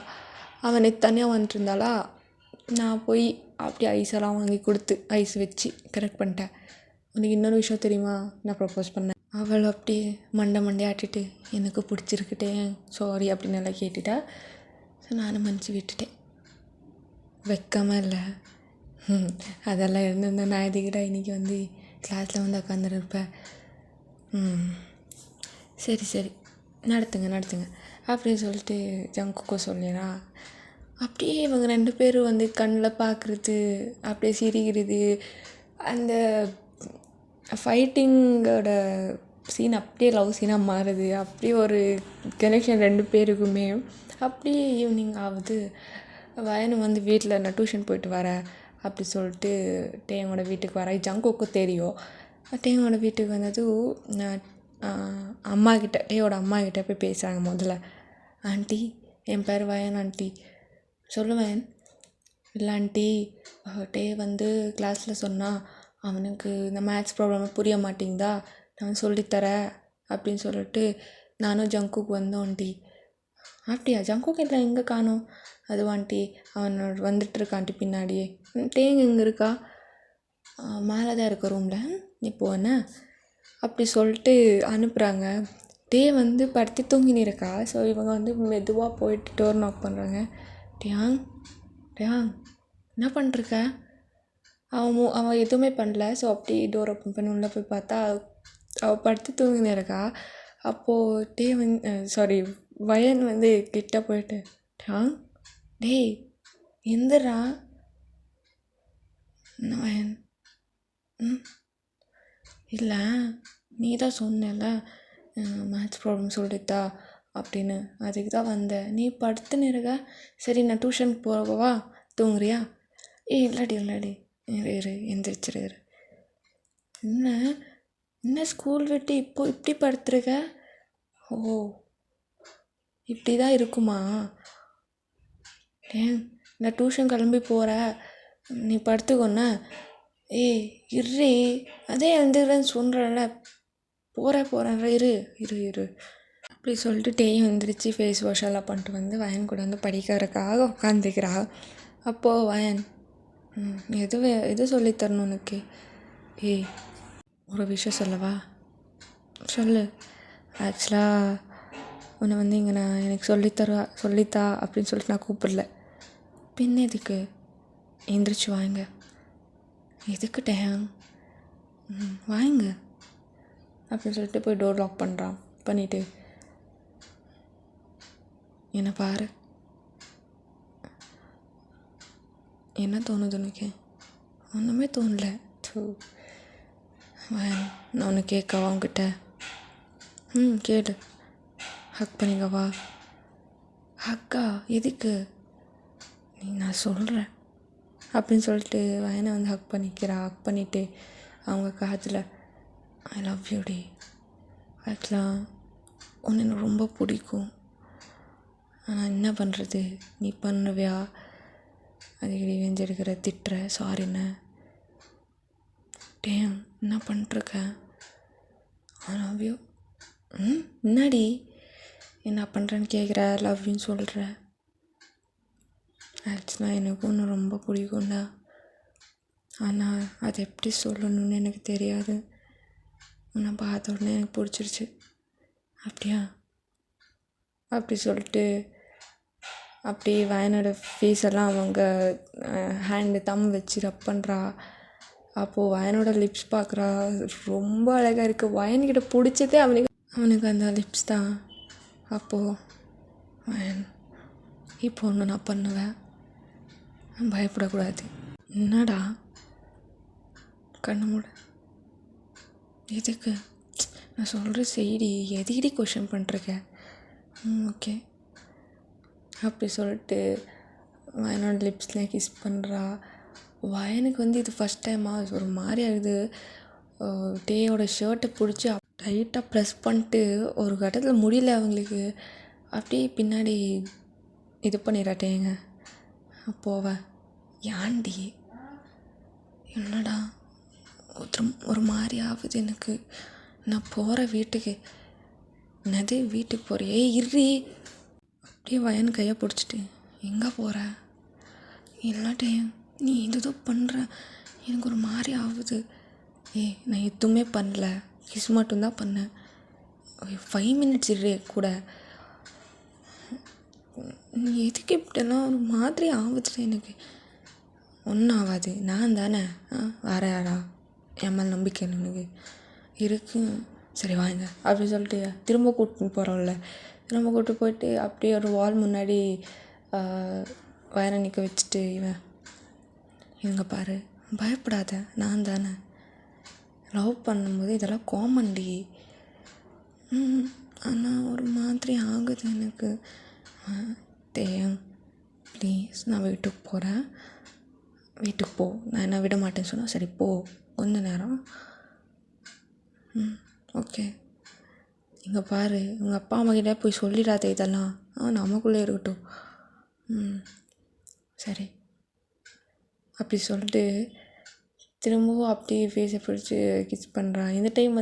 A: அவன் நேற்று தனியாக வந்துட்டுருந்தாளா, நான் போய் அப்படியே ஐஸெல்லாம் வாங்கி கொடுத்து ஐஸ் வச்சு கரெக்ட் பண்ணிட்டேன். உனக்கு இன்னொரு விஷயம் தெரியுமா, நான் ப்ரப்போஸ் பண்ணேன். அவள் அப்படியே மண்டை ஆட்டிட்டு எனக்கு பிடிச்சிருக்கிட்டே சாரி அப்படின்னு எல்லாம் கேட்டுட்டா. ஸோ நானும் மன்னிச்சு விட்டுட்டேன். வெக்கமாக இல்லை. அதெல்லாம் இருந்திருந்தேன் நான் எதுக்கிட்ட இன்றைக்கி வந்து கிளாஸில் வந்து உட்காந்துருப்பேன். சரி நடத்துங்க அப்படின்னு சொல்லிட்டு ஜங்குக்கோ சொல்லிடா. அப்படியே இவங்க 2 பேரும் வந்து கண்ணில் பார்க்குறது, அப்படியே சிரிக்கிறது, அந்த ஃபைட்டிங்கோட சீன் அப்படியே லவ் சீனாக மாறுது. அப்படியே ஒரு கனெக்ஷன் 2 பேருக்குமே. அப்படியே ஈவினிங் ஆகுது. வயனு வந்து வீட்டில் நான் டியூஷன் போயிட்டு வரேன் அப்படி சொல்லிட்டு டேயோட வீட்டுக்கு வரேன். ஜங்குக்கு தெரியும். டேயோட வீட்டுக்கு வந்ததும் நான் டேயோட அம்மா கிட்டே போய் பேசுகிறாங்க. முதல்ல, ஆண்டி என் பேர் வயன் ஆண்டி. சொல்லுவேன். இல்லை ஆண்டி, டே வந்து கிளாஸில் சொன்னால் அவனுக்கு இந்த மேத்ஸ் ப்ராப்ளம் புரிய மாட்டேங்குதா, நான் சொல்லித்தரேன் அப்படின்னு சொல்லிட்டு நானும் ஜங்குக்கு வந்தோம் ஆண்டி. அப்படியா, ஜங்குக்கு இல்லை எங்கே காணோம்? அது ஆண்டி அவன் வந்துட்டுருக்கான் ஆண்டி பின்னாடியே. டேங்க எங்கே இருக்கா? மேலே தான் இருக்க ரூமில், நீ போன அப்படி சொல்லிட்டு அனுப்புகிறாங்க. டே வந்து படுத்து தூங்கினு இருக்கா. ஸோ இவங்க வந்து மெதுவாக போயிட்டு டோர் நாக் பண்ணுறாங்க. டேயாங் என்ன பண்ணிருக்க? அவன் எதுவுமே பண்ணல. ஸோ அப்படி டோர் ஓப்பன் பண்ணி உள்ளே போய் பார்த்தா அவள் படுத்து தூங்கினு இருக்கா. அப்போது டே வந்து வயன் வந்து கிட்ட போயிட்டு, டேய் எந்திரா. என்ன வயன்? இல்லை, நீ தான் சொன்னல மேத்ஸ் ப்ராப்ளம் சொல்லித்தா அப்படின்னு, அதுக்கு தான் வந்தேன். நீ படுத்துன்னு இருக்க. சரி நான் டியூஷனுக்கு போகவா, தூங்குறியா? இல்லாடி இரு எந்திரிச்சிரு. என்ன ஸ்கூல் விட்டு இப்படி படுத்துருக்க? ஓ, இப்படி தான் இருக்குமா? நான் டியூஷன் கிளம்பி போகிறேன், நீ படுத்துக்கொன்ன. இரு, அதே எழுந்துக்கிறேன்னு சொல்கிறேன்ல, போகிறேன் இரு அப்படி சொல்லிட்டு டேயும் வந்துருச்சு. ஃபேஸ் வாஷ் எல்லாம் பண்ணிட்டு வந்து வயன் கூட வந்து படிக்கிறதுக்காக உட்காந்துக்கிறா. அப்போது வயன், எது சொல்லித்தரணும் உனக்கு? ஒரு விஷயம் சொல்லவா? சொல்லு. ஆக்சுவலாக உன்னை வந்து இங்கே நான் எனக்கு சொல்லித்தா அப்படின்னு சொல்லிட்டு நான் கூப்பிடல. பின்ன எதுக்கு? எந்திரிச்சு வாங்க. எதுக்கு டேங்? வாங்க அப்படின்னு சொல்லிட்டு போய் டோர் லாக் பண்ணிவிட்டு, என்னை பாரு. என்ன தோணுது உனக்கு? ஒன்றுமே தோணல. நான் ஒன்று கேட்கவா உங்ககிட்ட? கேளு. ஹக் பண்ணிக்கவா? ஹக்கா? எதுக்கு? நான் சொல்கிறேன் அப்படின்னு சொல்லிட்டு வயனை வந்து ஹக் பண்ணிவிட்டு அவங்க காதில், ஐ லவ் யூ டி. ஆக்சுவலாக ஒன்று எனக்கு ரொம்ப பிடிக்கும். ஆனால் என்ன பண்ணுறது, நீ பண்ணுவியா? அடிக்கடி வெஞ்செடுக்கிற, திட்டுற, சாரிண்ண. டேம் என்ன பண்ணிட்டுருக்க? I love you. முன்னாடி என்ன பண்ணுறேன்னு கேட்குற, லவ் யூன்னு சொல்கிற. ஆக்சுவலாக எனக்கு ஒன்று ரொம்ப பிடிக்கும்டா. ஆனால் அது எப்படி சொல்லணும்னு எனக்கு தெரியாது. உன்னை பார்த்த உடனே எனக்கு பிடிச்சிருச்சு. அப்படியா? அப்படி சொல்லிட்டு அப்படியே வயனோட ஃபேஸ் எல்லாம் அவங்க ஹேண்டு வச்சு ரப் பண்ணுறா. அப்போது வயனோட லிப்ஸ் பார்க்குறா, ரொம்ப அழகாக இருக்குது. வயன்கிட்ட பிடிச்சதே அவனுக்கு அந்த லிப்ஸ் தான். அப்போது வயன், இப்போ ஒன்று நான் பண்ணுவேன், பயப்படக்கூடாது. என்னடா? கண்ணு மூட. எதுக்கு? நான் சொல்கிற செய்தி எதுக்கிடி கொஷின் பண்ணிருக்க? ஓகே. அப்படி சொல்லிட்டு வயனோட லிப்ஸ்லாம் கிஸ் பண்ணுறா. வயனுக்கு இது ஃபஸ்ட் டைமாக ஒரு மாதிரி ஆகுது. டேயோட ஷர்ட்டை பிடிச்சி டைட்டாக ப்ரெஸ் பண்ணிட்டு ஒரு கட்டத்தில் முடியல அவங்களுக்கு. அப்படியே பின்னாடி இது பண்ணிடுறாட்டேங்க. போவ ஏன்டி? என்னடா ஒரு மாதிரி ஆகுது எனக்கு. நான் போகிற வீட்டுக்கு. என்னது வீட்டுக்கு போகிறியே? இரு. அப்படியே வயன் கையை பிடிச்சிட்டு, எங்கே போகிற? இல்லாட்டே நீ இதுதோ பண்ணுற, எனக்கு ஒரு மாதிரி ஆகுது. நான் எதுவுமே பண்ணல, கிஸ் மட்டும்தான் பண்ணேன். 5 மினிட்ஸ் இரு கூட. நீ எதுக்கு இப்படிலாம் ஒரு மாதிரி ஆகுது? எனக்கு ஒன்றும் ஆகாது, நான் தானே. வேற யாரா? என் மேலே நம்பிக்கை எனக்கு இருக்கு. சரி வாங்க அப்படி சொல்லிட்டு திரும்ப கூட்டின்னு போகிறோம்ல. திரும்ப கூப்பிட்டு போயிட்டு அப்படியே ஒரு வால் முன்னாடி வயனை நிற்க வச்சுட்டு, இவங்க பாரு, பயப்படாத, நான் தானே. லவ் பண்ணும்போது இதெல்லாம் காமன்டி. ஆனால் ஒரு மாதிரி ஆகுது எனக்கு. தேம் ப்ளீஸ், நான் வீட்டுக்கு போகிறேன். வீட்டுக்கு போ. நான் என்ன விட மாட்டேன்னு சொன்னால் சரி போ, கொஞ்ச நேரம். ஓகே. இங்கே பாரு, உங்கள் அப்பா அம்மாக்கிட்ட போய் சொல்லிடாதே இதெல்லாம். நமக்குள்ளே இருக்கட்டும். சரி. அப்படி சொல்லிட்டு திரும்பவும் அப்படியே ஃபேஸை பிடிச்சி கிஸ் பண்ணுறான். இந்த டைம்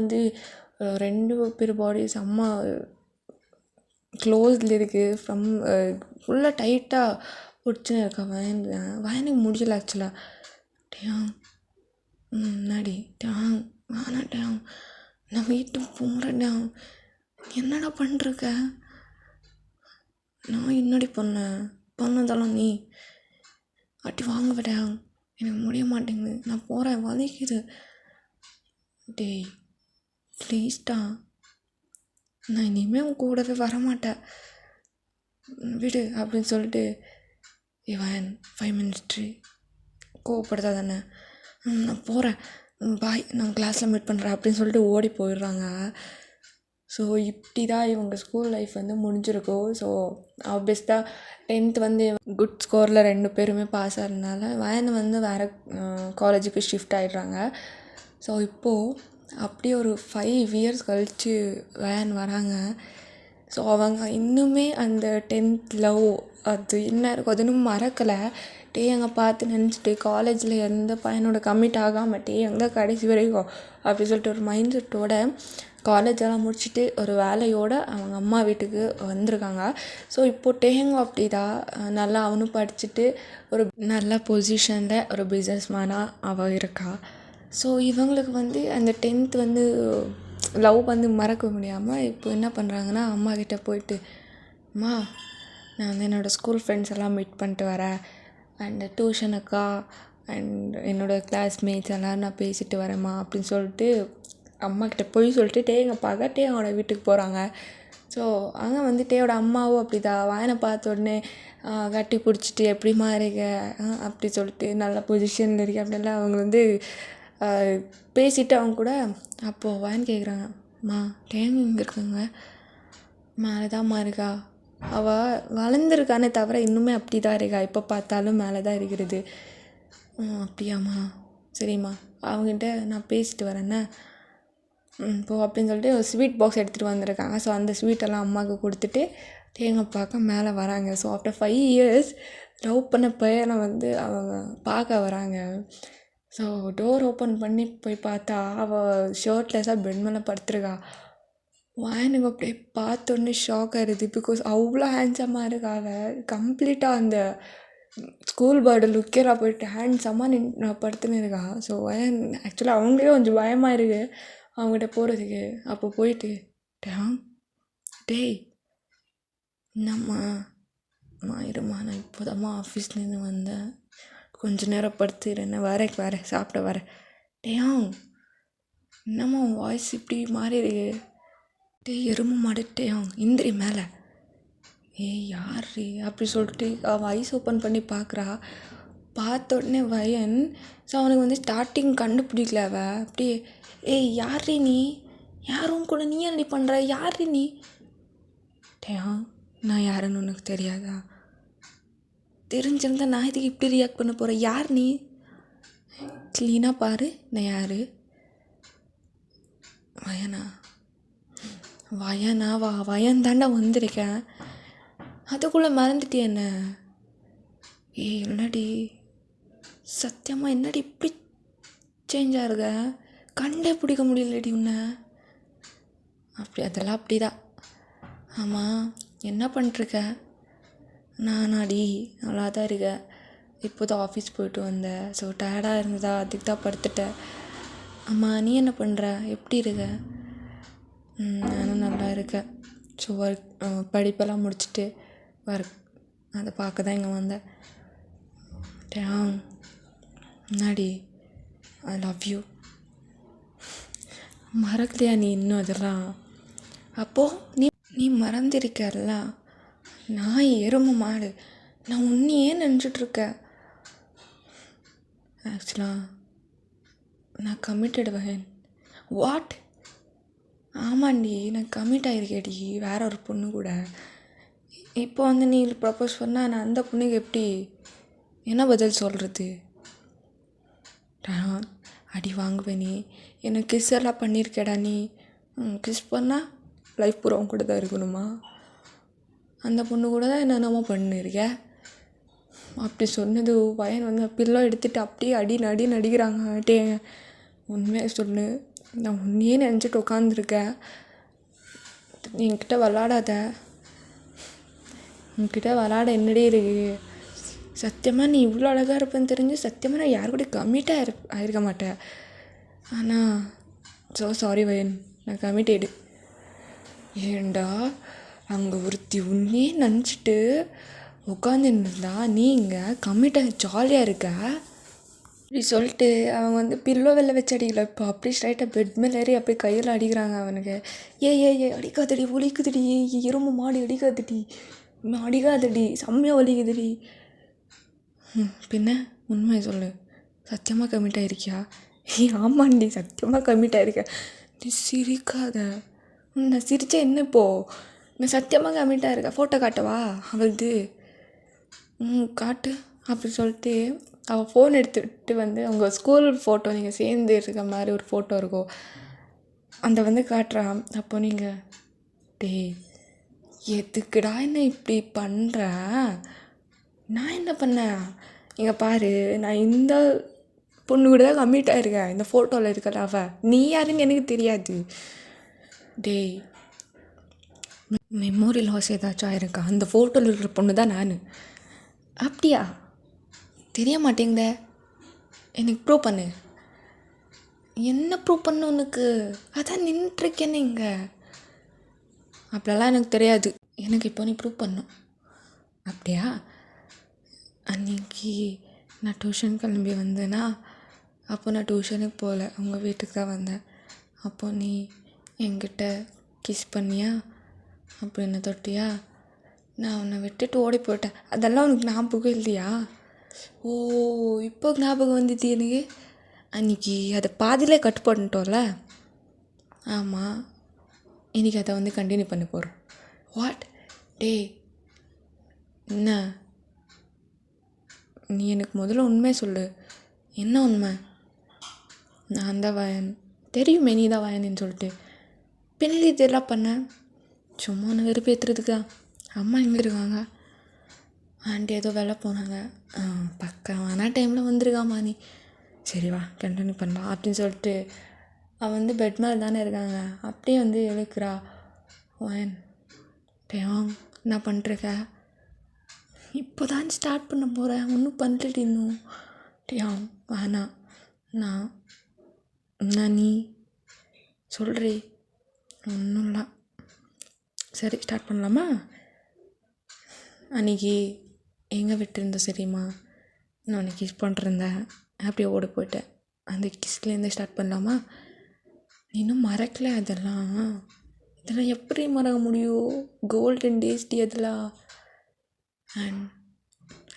A: 2 பேர் பாடிஸ் அம்மா க்ளோஸில் இருக்குது. ஃபுல்லாக டைட்டாக பிடிச்சின்னு இருக்கா. வயனுக்கு முடியல ஆக்சுவலாக. டேங் முன்னாடி டேங் வேணாம் டேங், நான் வீட்டுக்கு போகிறேன் டேங். என்னடா பண்ணிருக்க? நான் என்னடி பண்ணதெல்லாம் நீ அட்டி வாங்க விடேன். எனக்கு முடிய மாட்டேங்குது, நான் போகிறேன், வலிக்குது. டேய் ப்ளீஸ்டா, நான் இனிமேல் உன் கூடவே வரமாட்டேன், விடு அப்படின்னு சொல்லிட்டு, இவன் 5 மினிட்ஸ் கோவப்படுதா தானே, நான் போகிறேன், பாய், நான் கிளாஸில் மீட் பண்ணுறேன் அப்படின்னு சொல்லிட்டு ஓடி போயிடுறாங்க. ஸோ இப்படி தான் இவங்க ஸ்கூல் லைஃப் முடிஞ்சிருக்கும். ஸோ ஆப்வியஸ்டாக 10th குட் ஸ்கோரில் 2 பேருமே பாஸ் ஆகிறதுனால வயன் வேறு காலேஜுக்கு ஷிஃப்ட் ஆகிடுறாங்க. ஸோ இப்போது அப்படியே ஒரு 5 இயர்ஸ் கழித்து வயன் வராங்க. ஸோ அவங்க இன்னுமே அந்த 10th லவ் அது என்ன இருக்கும் அது இன்னும் மறக்கலை. அங்கே பார்த்து நினச்சிட்டு காலேஜில் எந்த பையனோட கமிட் ஆகாமல் எங்கே கடைசி வரைக்கும் அப்படி சொல்லிட்டு ஒரு மைண்ட் செட்டோட காலேஜெல்லாம் முடிச்சுட்டு ஒரு வேலையோடு அவங்க அம்மா வீட்டுக்கு வந்திருக்காங்க. ஸோ இப்போது டேங்கும் அப்படி தான், நல்லா அவனும் படிச்சுட்டு ஒரு நல்ல பொசிஷனில் ஒரு பிஸ்னஸ் மேனாக அவள் இருக்கா. ஸோ இவங்களுக்கு அந்த 10th லவ் மறக்க முடியாமல் இப்போ என்ன பண்ணுறாங்கன்னா, அம்மா கிட்டே போயிட்டு, அம்மா நான் என்னோடய ஸ்கூல் ஃப்ரெண்ட்ஸ் எல்லாம் மீட் பண்ணிட்டு வரேன், அண்டு டியூஷன் அக்கா அண்ட் என்னோடய கிளாஸ்மேட்ஸ் எல்லாம் நான் பேசிட்டு வரேம்மா அப்படின்னு சொல்லிட்டு அம்மாக்கிட்ட போய் சொல்லிட்டு டேங்க பார்க்க டேயோட வீட்டுக்கு போகிறாங்க. ஸோ அங்கே டேயோட அம்மாவும் அப்படி தான் வயனை பார்த்த உடனே கட்டி பிடிச்சிட்டு எப்படிமா இருக்க அப்படி சொல்லிட்டு நல்ல பொசிஷனில் இருக்க அப்படின்லாம் அவங்க பேசிவிட்டு அவங்க கூட. அப்போது வயன் கேட்குறாங்க, அம்மா டேங்க இங்கே இருக்காங்க, மேலே தான்மா இருக்கா, அவள் வளர்ந்துருக்கானே தவிர இன்னுமே அப்படி தான் இருக்கா, எப்போ பார்த்தாலும் மேலே தான் இருக்கிறது. அப்படியாம்மா, சரிம்மா, அவங்ககிட்ட நான் பேசிட்டு வரேன்னே போ அப்படின்னு சொல்லிட்டு ஒரு ஸ்வீட் பாக்ஸ் எடுத்துகிட்டு வந்திருக்காங்க. ஸோ அந்த ஸ்வீட்டெல்லாம் அம்மாவுக்கு கொடுத்துட்டு தேங்காய் பார்க்க மேலே வராங்க. ஸோ ஆஃப்டர் 5 இயர்ஸ் லவ் பண்ண பையனை அவங்க பார்க்க வராங்க. ஸோ டோர் ஓப்பன் பண்ணி போய் பார்த்தா அவள் ஷர்ட்லெஸ்ஸாக பெட் மேலே படுத்துருக்கா. எனக்கு அப்படியே பார்த்தோன்னே ஷாக் ஆகிடுது. பிகாஸ் அவ்வளோ ஹேண்ட்ஸமாக இருக்கா அவள். கம்ப்ளீட்டாக அந்த ஸ்கூல் பேர்டு லுக்கேரா போயிட்டு ஹேண்ட்ஸமாக படுத்துன்னு இருக்கா. ஸோ ஆக்சுவலாக அவங்களே கொஞ்சம் பயமாக இருக்குது அவங்ககிட்ட போகிறதுக்கு. அப்போ போயிட்டு டேய் என்னம்மா இருமா, நான் இப்போதாம்மா ஆஃபீஸ்லேருந்து வந்தேன், கொஞ்ச நேரம் படுத்துக்கிறேன், வரேன் சாப்பிட வரேன். டேயாங் என்னம்மா உன் வாய்ஸ் இப்படி மாறி இருக்கு? டேய் எறும்பு மாடுட்டேயாங் இந்திரி மேலே. யார் அப்படி சொல்லிட்டு அவள் ஐஸ் ஓப்பன் பண்ணி பார்க்குறா. பார்த்த உடனே வயன். ஸோ அவனுக்கு வந்து ஸ்டார்டிங் கண்டுபிடிக்கல அவள். அப்படியே யார் நீ, யாரும் கூட நீ அப்படி பண்ணுற, யார் நீ? டேயாங் நான் யாருன்னு உனக்கு தெரியாதா? தெரிஞ்சிருந்தா நான் இதுக்கு இப்படி ரியாக்ட் பண்ண போகிறேன். யார் நீ? க்ளீனாக பாரு, நான் யார்? வயனா வயன் தாண்டா வந்திருக்கேன், அதுக்குள்ளே மறந்துட்டே என்ன? என்னடி சத்தியமாக என்னடி இப்படி சேஞ்சாக இருக்க? கண்டே பிடிக்க முடியலடி உன்னை. அதெல்லாம் அப்படிதான். ஆமாம் என்ன பண்ணிருக்க? நானாடி நல்லா தான் இருக்கேன். இப்போ தான் ஆஃபீஸ் போயிட்டு வந்தேன். ஸோ டயர்டாக இருந்ததா, அதுக்கு தான் படுத்துட்டேன். ஆமாம் நீ என்ன பண்ணுற, எப்படி இருக்க? நானும் நல்லா இருக்கேன். ஸோ படிப்பெல்லாம் முடிச்சுட்டு அதை பார்க்க தான் இங்கே வந்தேன். முன்னாடி ஐ லவ் யூ. மறக்கலையா நீ இன்னும் அதெல்லாம்? அப்போது நீ மறந்திருக்கல. நான் எறும்பு மாடு, நான் உன்னையே நினச்சிட்ருக்கேன். ஆக்சுவலாக நான் கமிட்டட் வயன். வாட்? ஆமாண்டி, நான் கமிட் ஆகிருக்கேடி வேற ஒரு பொண்ணு கூட. இப்போ வந்து நீ ப்ரப்போஸ் பண்ணால் நான் அந்த பொண்ணுக்கு எப்படி என்ன பதில் சொல்கிறது? அடி வாங்குவேன் நீ. எனக்கு கிஸ் எல்லாம் பண்ணியிருக்கேடா நீ. கிஸ் பண்ணால் லைஃப் பூரா கூட தான் இருக்கணுமா? அந்த பொண்ணு கூட தான் என்னென்னமோ பண்ணியிருக்கேன். அப்படி சொன்னது பையன் வந்து பில்லோ எடுத்துகிட்டு அப்படியே அடி நடிக்கிறாங்க. உண்மையாக சொல்லு, நான் உன்னையே நினச்சிட்டு உட்காந்துருக்கேன். என்கிட்ட விளாடாத, உன்கிட்ட விளாட என்னடி இருக்குது? சத்தியமாக நீ இவ்வளோ அழகாக இருப்பேன்னு தெரிஞ்சு சத்தியமாக நான் யார் கூட கமிட்டாக ஆயிருக்க மாட்டேன். ஆனால் சாரி வயன், நான் கமிட்டேடு. ஏண்டா அங்கே ஒருத்தி உன்னே நினச்சிட்டு உட்காந்துருந்தா நீ இங்கே கம்மிட்டாக ஜாலியாக இருக்க. இப்படி சொல்லிட்டு அவங்க வந்து பில்லோ வெளில வச்சு அடிக்கல, இப்போ அப்படி ஸ்ட்ரைட்டாக பெட் மேலே ஏறி அப்படியே கையில் அடிக்கிறாங்க அவனுக்கு. அடிக்காதடி, ஒலிக்குதுடி, எறும்பு மாடி அடிக்காதடி, செம்மையாக ஒலிக்குதுடி. பின்ன உண்மையை சொல்லு, சத்தியமாக கம்மிட்டாக இருக்கியா? ஆமாண்டி சத்தியமாக கம்மிட்டாக இருக்கேன். நீ சிரிக்காத. நான் சிரித்தா என்ன இப்போது? நான் சத்தியமாக கம்மிட்டாக இருக்கேன். ஃபோட்டோ காட்டவா அவளுது? காட்டு. அப்படி சொல்லிட்டு அவள் ஃபோன் எடுத்துகிட்டு வந்து அவங்க ஸ்கூல் ஃபோட்டோ நீங்கள் சேர்ந்து இருக்க மாதிரி ஒரு ஃபோட்டோ இருக்கும், அந்த வந்து காட்டுறான். அப்போ நீங்கள் எதுக்குடா என்ன இப்படி பண்ணுற? நான் என்ன பண்ணேன்? இங்கே பாரு, நான் இந்த பொண்ணு கூட தான் கம்மிட்டாக இருக்கேன். இந்த ஃபோட்டோவில் இருக்கல அவள், நீ யாருன்னு எனக்கு தெரியாது. மெமோரி லாஸ் ஏதாச்சும் ஆயிருக்கா? அந்த ஃபோட்டோவில் இருக்கிற பொண்ணு தான் நான். அப்படியா? தெரிய மாட்டேங்குத. எனக்கு ப்ரூவ் பண்ணு. என்ன ப்ரூவ் பண்ண உனக்கு? அதான் நின்றுருக்கேன்னு இங்கே. அப்படிலாம் எனக்கு தெரியாது. எனக்கு இப்போ நீ ப்ரூவ் பண்ணும். அப்படியா? அன்றைக்கி நான் டியூஷன் கிளம்பி வந்தேன்னா, அப்போ நான் டியூஷனுக்கு போகல, உங்கள் வீட்டுக்கு தான் வந்தேன். அப்போ நீ என்கிட்ட கிஸ் பண்ணியா, அப்போ என்ன தொட்டியா? நான் உன்னை விட்டுட்டு ஓடி போயிட்டேன். அதெல்லாம் உனக்கு ஞாபகம் இல்லையா? ஓ, இப்போ ஞாபகம் வந்துச்சு எனக்கு. அன்றைக்கி அதை பாதியிலே கட் பண்ணிட்டோம்ல. ஆமாம், இன்றைக்கி அதை வந்து கண்டினியூ பண்ண போகிறோம். வாட்? என்ன? நீ எனக்கு முதல்ல உண்மையை சொல்லு. என்ன உண்மை? நான் தான் வயன், தெரியுமே நீ தான் வயனுன்னு சொல்லிட்டு. பின்னாடி இதெல்லாம் பண்ணேன் சும்மா ஒன்று வெறுப்பேற்றுறதுக்கா? அம்மா எங்கே இருக்காங்க? ஆண்டி ஏதோ வேலை போனாங்க. பக்கமான டைமில் வந்திருக்காம்மா நீ. சரி வா கண்டினியூ பண்ணலாம் அப்படின்னு சொல்லிட்டு அவள் வந்து பெட் மேலே தானே இருக்காங்க. அப்படியே வந்து இழுக்கிறா. ஒன் டேயாங் என்ன பண்ணுறக்க? இப்போ தான் ஸ்டார்ட் பண்ண போகிறேன், ஒன்றும் பண்ணிட்டு இன்னும். டேயாங் வேணாம், நான் நீ சொல்கிறே. ஒன்றும் இல்லை, சரி ஸ்டார்ட் பண்ணலாமா? அன்றைக்கி எங்கே விட்டுருந்தோம் சரிம்மா? நான் உன்னை கிஸ் பண்ணிருந்தேன், அப்படியே ஓடி போயிட்டேன். அந்த கிஸ்லேருந்து ஸ்டார்ட் பண்ணலாமா? நீ இன்னும் மறக்கலை அதெல்லாம் எப்படி மறக்க முடியும்? கோல்டன் டேஸ் டி அதெல்லாம். And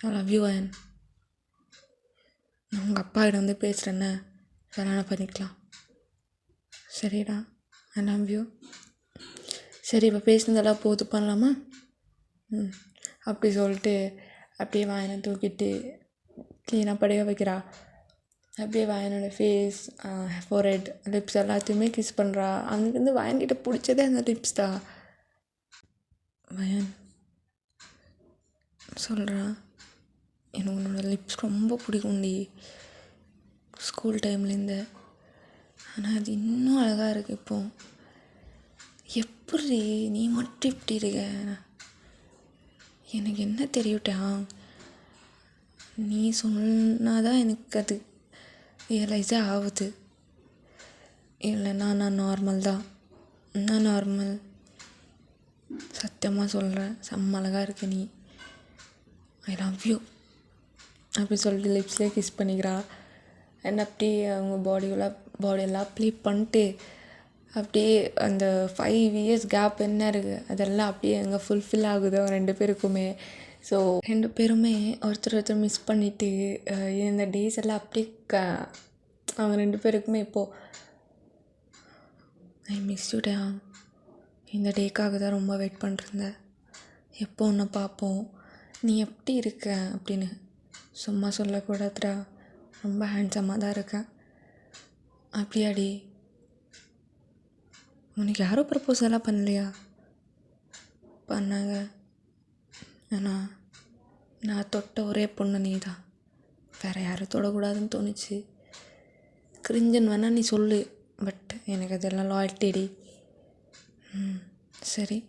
A: I love you. And நான் உங்கள் அப்பாகிட்ட வந்து பேசுகிறேன்னே, வேணாம் பண்ணிக்கலாம். சரிடா, ஐ லவ் யூ. சரி இப்போ பேசுனதெல்லாம் போது பண்ணலாமா? அப்படி சொல்லிட்டு அப்படியே வாயனை தூக்கிட்டு க்ளீனாக படுக்க வைக்கிறா. அப்படியே வாயனோட ஃபேஸ், ஃபோர்ஹெட், லிப்ஸ் எல்லாத்தையுமே கிஸ் பண்ணுறா. அவனுக்கு வந்து வாயன்கிட்ட பிடிச்சதே அந்த லிப்ஸ் தான். வயன் சொல்கிறா, எனக்கு உன்னோட லிப்ஸ் ரொம்ப பிடிக்கும்டி ஸ்கூல் டைம்லேருந்து. ஆனால் அது இன்னும் அழகாக இருக்குது இப்போ. எப்படி நீ மட்டும் இப்படி இருக்க? எனக்கு என்ன தெரியுட்டா, நீ சொன்னாதான் எனக்கு அது ரியலைஸே ஆகுது. இல்லைன்னா நான் நார்மல் தான். நான் நார்மல், சத்தியமாக சொல்கிறேன். செம்ம அழகாக இருக்க நீ. ஐ லவ் யூ அப்படி சொல்லிட்டு லிப்ஸ்லேயே கிஸ் பண்ணிக்கிறா. அண்ட் அப்படியே அவங்க பாடியெல்லாம் ப்ளே பண்ணிட்டு அப்படியே அந்த 5 years கேப் என்ன இருக்குது அதெல்லாம் அப்படியே அங்கே ஃபுல்ஃபில் ஆகுது அவங்க 2 பேருக்குமே. ஸோ 2 பேருமே ஒருத்தர் மிஸ் பண்ணிவிட்டு இந்த டேஸ் எல்லாம் அப்படியே அவங்க 2 பேருக்குமே இப்போது ஐ மிஸ் யூ டே. இந்த டேக்காக தான் ரொம்ப வெயிட் பண்ணிருந்தேன். எப்போ ஒன்று பார்ப்போம், நீ எப்படி இருக்க அப்படின்னு. சும்மா சொல்லக்கூடாதுடா, ரொம்ப ஹேண்ட்ஸமாக தான் இருக்கேன். அப்படியாடி? உனக்கு யாரும் ப்ரப்போஸெல்லாம் பண்ணலையா? பண்ணாங்க, ஆனால் நான் தொட்ட ஒரே பொண்ணு நீ தான். வேறு யாரும் தொடக்கூடாதுன்னு தோணுச்சு. கிரிஞ்சன் வேணால் நீ சொல்லு, பட் எனக்கு அதெல்லாம் லாயல்ட்டிடி. சரி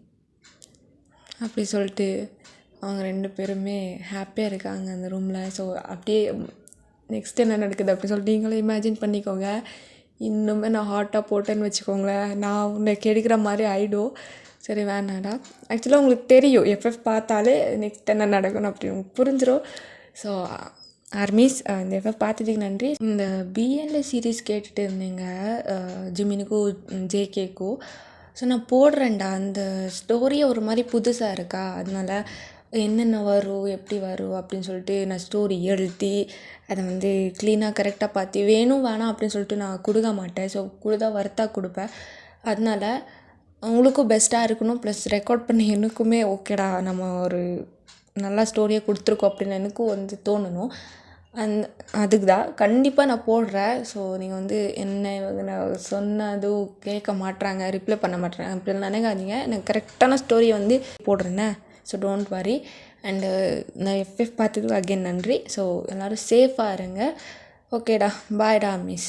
A: அப்படி சொல்லிட்டு அவங்க 2 பேருமே ஹாப்பியாக இருக்காங்க அந்த ரூமில். ஸோ அப்படியே நெக்ஸ்ட் என்ன நடக்குது அப்படின்னு சொல்லிட்டு நீங்களே இமேஜின் பண்ணிக்கோங்க. இன்னுமே நான் ஹாட்டாக போட்டேன்னு வச்சுக்கோங்களேன், நான் உன்னை கெடுக்கிற மாதிரி ஆகிடும். சரி வேணாடா. ஆக்சுவலாக உங்களுக்கு தெரியும் எஃப்எஃப் பார்த்தாலே நெக்ஸ்ட் என்ன நடக்கணும் அப்படின்னு புரிஞ்சிடும். ஸோ ஆர்மிஸ், இந்த எஃப்எஃப் பார்த்ததுக்கு நன்றி. இந்த பிஎன்ல சீரீஸ் கேட்டுட்டு இருந்தீங்க ஜிமினுக்கும் ஜேகேக்கும். ஸோ நான் போடுறேன்டா. அந்த ஸ்டோரியே ஒரு மாதிரி புதுசாக இருக்கா, அதனால் என்னென்ன வரும் எப்படி வரும் அப்படின்னு சொல்லிட்டு நான் ஸ்டோரி எழுதி அதை வந்து க்ளீனாக கரெக்டாக பார்த்து வேணும் வேணாம் அப்படின்னு சொல்லிட்டு நான் கொடுக்க மாட்டேன். ஸோ கொடுத்தா வர்த்தாக கொடுப்பேன். அதனால் உங்களுக்கும் பெஸ்ட்டாக இருக்கணும், ப்ளஸ் ரெக்கார்ட் பண்ணி எனக்குமே ஓகேடா நம்ம ஒரு நல்லா ஸ்டோரியாக கொடுத்துருக்கோம் அப்படின்னு எனக்கும் வந்து தோணணும். அதுக்கு தான் கண்டிப்பாக நான் போடுறேன். ஸோ நீங்கள் வந்து என்ன நான் சொன்னதும் கேட்க மாட்றாங்க, ரிப்ளை பண்ண மாட்றாங்க அப்படின்னு நினைக்காதீங்க. எனக்கு கரெக்டான ஸ்டோரியை வந்து போடுறேன்னே. So don't worry. அண்டு நான் எஃப்எஃப் பார்த்ததுக்கு அகெயின் நன்றி. ஸோ எல்லோரும் சேஃபாக இருங்க. ஓகேடா, பாய்டா மிஸ்.